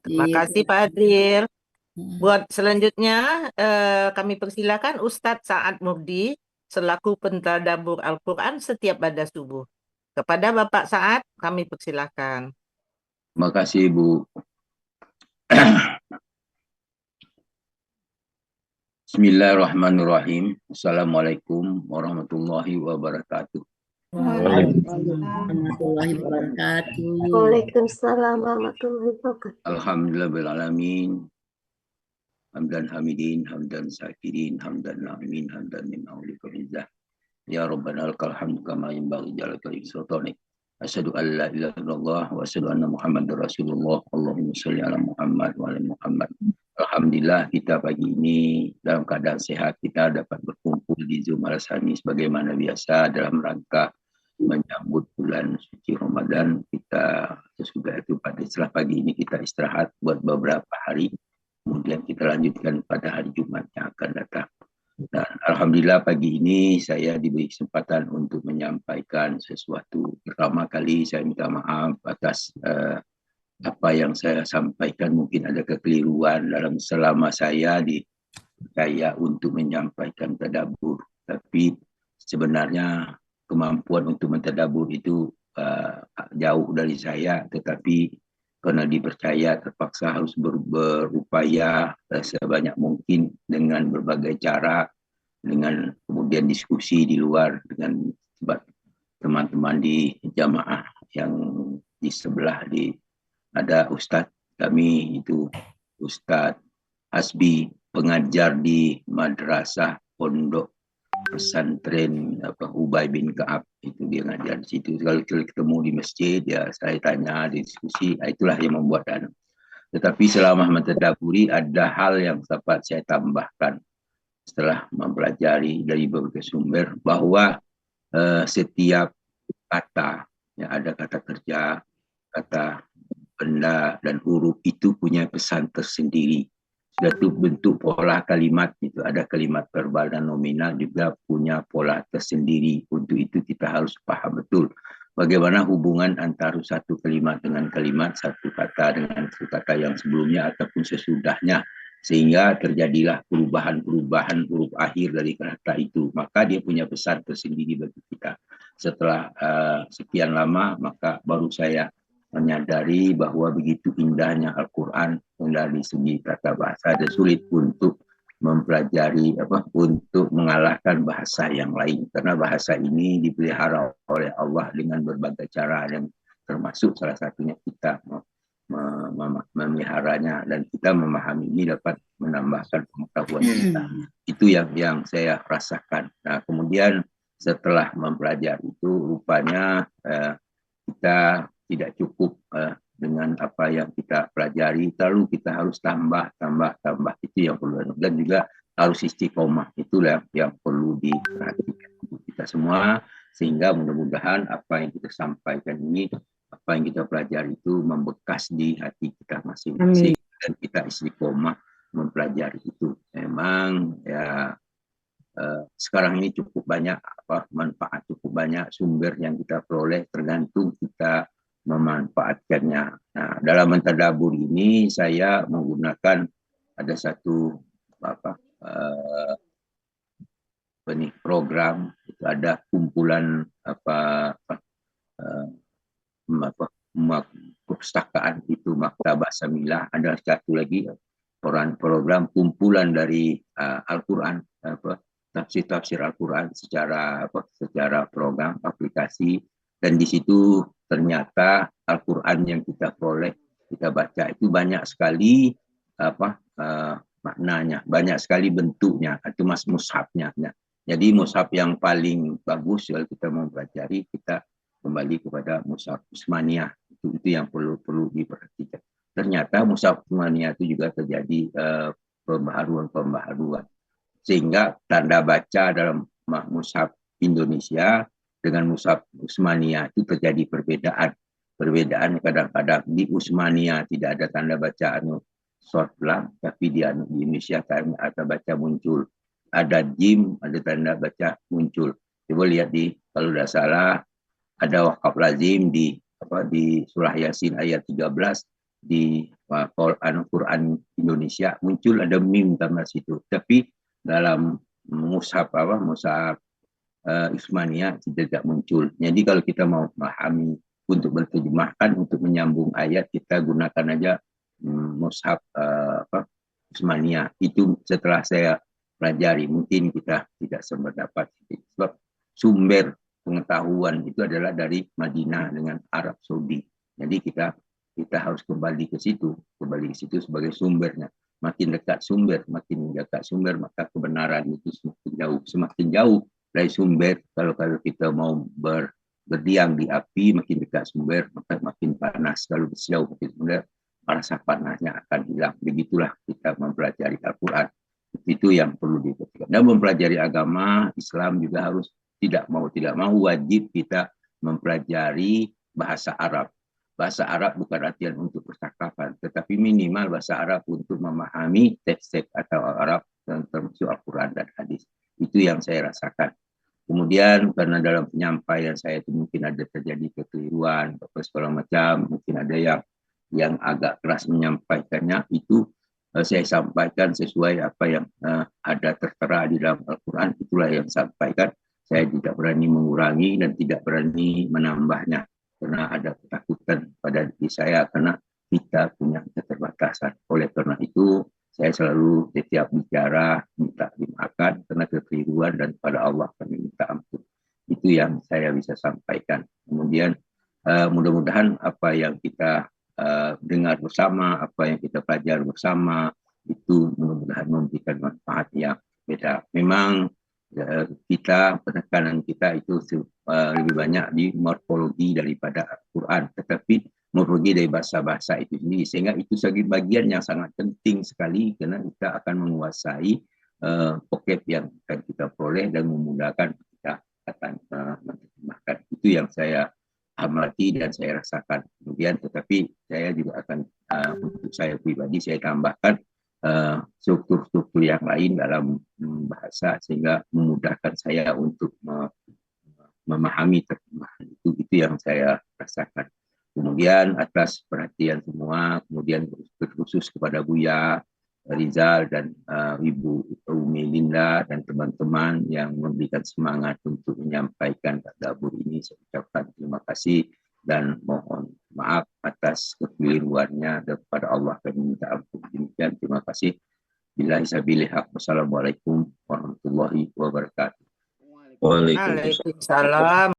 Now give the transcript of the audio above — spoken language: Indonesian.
terima Iya. kasih Pak Adril. Mm. Buat selanjutnya, kami persilakan Ustadz Sa'ad Murdi selaku pentadabbur Al-Quran setiap pada subuh. Kepada Bapak Sa'ad, kami persilakan. Terima kasih, Bu. Bismillahirrahmanirrahim. Assalamualaikum warahmatullahi wabarakatuh. Waalaikumsalam Waalaikumsalam. warahmatullahi wabarakatuh. Waalaikumsalam warahmatullahi wabarakatuh. Alhamdulillah bil alamin. Hamdan hamidin, hamdan syakirin, hamdan na'imin, hamdan min aulika bizzah. Ya Rabbana lakal hamdu kama yanbaghi jalaka sultanik. Asyhadu an la ilaha illallah wa asyhadu anna Muhammadar Rasulullah. Allahumma shalli ala Muhammad wa ala Muhammad. Alhamdulillah kita pagi ini dalam keadaan sehat, kita dapat berkumpul di Zoom Al-Sani sebagaimana biasa dalam rangka menyambut bulan suci Ramadan. Kita sesudah itu pada setelah pagi ini kita istirahat buat beberapa hari. Kemudian kita lanjutkan pada hari Jumat yang akan datang. Dan Alhamdulillah pagi ini saya diberi kesempatan untuk menyampaikan sesuatu. Pertama kali saya minta maaf atas apa yang saya sampaikan. Mungkin ada kekeliruan dalam selama saya dipercaya untuk menyampaikan tadabbur. Tapi sebenarnya kemampuan untuk mentadabbur itu jauh dari saya. Tetapi karena dipercaya terpaksa harus berupaya sebanyak mungkin dengan berbagai cara, dengan kemudian diskusi di luar dengan teman-teman di jamaah yang di sebelah ada Ustadz kami itu Ustadz Hasbi, pengajar di madrasah pondok pesantren Ubay bin Ka'ab, itu dia ngajar di situ. Kalau ketemu di masjid ya saya tanya, diskusi, itulah yang membuat Tetapi selama mentadabburi ada hal yang dapat saya tambahkan setelah mempelajari dari berbagai sumber, bahwa setiap kata, ya ada kata kerja, kata benda dan huruf itu punya pesan tersendiri. Suatu bentuk pola kalimat itu ada kalimat verbal dan nominal juga punya pola tersendiri. Untuk itu kita harus paham betul bagaimana hubungan antara satu kalimat dengan kalimat, satu kata dengan satu kata yang sebelumnya ataupun sesudahnya, sehingga terjadilah perubahan-perubahan huruf akhir dari kata itu. Maka dia punya pesan tersendiri bagi kita. Setelah sekian lama, maka baru saya menyadari bahwa begitu indahnya Al-Quran dari segi tata bahasa, dan sulit untuk mempelajari untuk mengalahkan bahasa yang lain, karena bahasa ini dipelihara oleh Allah dengan berbagai cara, yang termasuk salah satunya kita memeliharanya, dan kita memahami ini dapat menambahkan pengetahuan kita. Itu yang saya rasakan. Nah, kemudian setelah mempelajari itu rupanya kita tidak cukup dengan apa yang kita pelajari, lalu kita harus tambah. Itu yang perlu, dan juga harus istiqomah. Itulah yang perlu diperhatikan kita semua, sehingga mudah-mudahan apa yang kita sampaikan ini, apa yang kita pelajari itu membekas di hati kita masing-masing, dan kita istiqomah mempelajari itu. Memang ya sekarang ini cukup banyak manfaat, cukup banyak sumber yang kita peroleh, tergantung kita memanfaatkannya. Nah, dalam mentadabbur ini saya menggunakan ada satu program, itu ada kumpulan perpustakaan itu Maktabah Samilah. Ada satu lagi program kumpulan dari Al-Quran, tafsir Al-Quran secara program aplikasi, dan di situ ternyata Al-Quran yang kita peroleh, kita baca itu banyak sekali maknanya, banyak sekali bentuknya, itu mushafnya. Jadi mushaf yang paling bagus kalau kita mau pelajari, kita kembali kepada mushaf Utsmaniyah. Itu yang perlu diperhatikan. Ternyata mushaf Utsmaniyah itu juga terjadi pembaharuan, sehingga tanda baca dalam mushaf Indonesia dengan mushaf Utsmaniyah itu terjadi perbedaan. Kadang-kadang di Utsmaniyah tidak ada tanda bacaan short lam, tapi di Indonesia tanda baca muncul, ada jim, ada tanda baca muncul. Coba lihat kalau tidak salah ada wakaf lazim di surah Yasin ayat 13, di Quran Indonesia muncul ada mim tambah situ, tapi dalam mushaf Utsmaniyah tidak muncul. Jadi kalau kita mau memahami untuk berterjemahkan, untuk menyambung ayat, kita gunakan aja mushaf Utsmaniyah. Itu setelah saya pelajari, mungkin kita tidak sependapat, sebab sumber pengetahuan itu adalah dari Madinah dengan Arab Saudi. Jadi kita harus kembali ke situ sebagai sumbernya. Makin dekat sumber, maka kebenaran itu semakin jauh dari sumber. Kalau kita mau berdiam di api, makin dekat sumber maka makin panas. Kalau jauh makin sumber, rasa panasnya akan hilang. Begitulah kita mempelajari Al-Quran. Itu yang perlu diperhatikan. Dan mempelajari agama Islam juga harus tidak mau wajib kita mempelajari bahasa Arab. Bahasa Arab bukan artian untuk percakapan, tetapi minimal bahasa Arab untuk memahami teks-teks atau Arab termasuk Al-Quran dan hadis. Itu yang saya rasakan. Kemudian karena dalam penyampaian saya itu mungkin ada terjadi kekeliruan, segala macam, mungkin ada yang agak keras menyampaikannya, itu saya sampaikan sesuai apa yang ada tertera di dalam Al-Quran, itulah yang saya sampaikan. Saya tidak berani mengurangi dan tidak berani menambahnya, karena ada ketakutan pada diri saya, karena kita punya keterbatasan. Oleh karena itu, saya selalu setiap bicara minta dimaafkan karena kekeliruan, dan pada Allah kami minta ampun. Itu yang saya bisa sampaikan. Kemudian mudah-mudahan apa yang kita dengar bersama, apa yang kita pelajari bersama, itu mudah-mudahan memberikan manfaat yang beda. Memang kita, penekanan kita itu lebih banyak di morfologi daripada Al-Quran, tetapi morfologi dari bahasa-bahasa itu sendiri, sehingga itu sebagai bagian yang sangat penting sekali, karena kita akan menguasai vocab yang akan kita peroleh dan memudahkan kita akan menerjemahkan. Itu yang saya amati dan saya rasakan. Kemudian tetapi saya juga akan untuk saya pribadi saya tambahkan struktur-struktur yang lain dalam bahasa, sehingga memudahkan saya untuk memahami terjemahan. Itu yang saya rasakan. Kemudian atas perhatian semua, kemudian khusus kepada Buya Rizal dan Ibu Umi Linda dan teman-teman yang memberikan semangat untuk menyampaikan tadabbur ini, saya ucapkan terima kasih dan mohon maaf atas kekeliruannya, dan kepada Allah kami minta ampun. Demikian, terima kasih. Billahi sabili haq. Wassalamualaikum warahmatullahi wabarakatuh. Waalaikumsalam.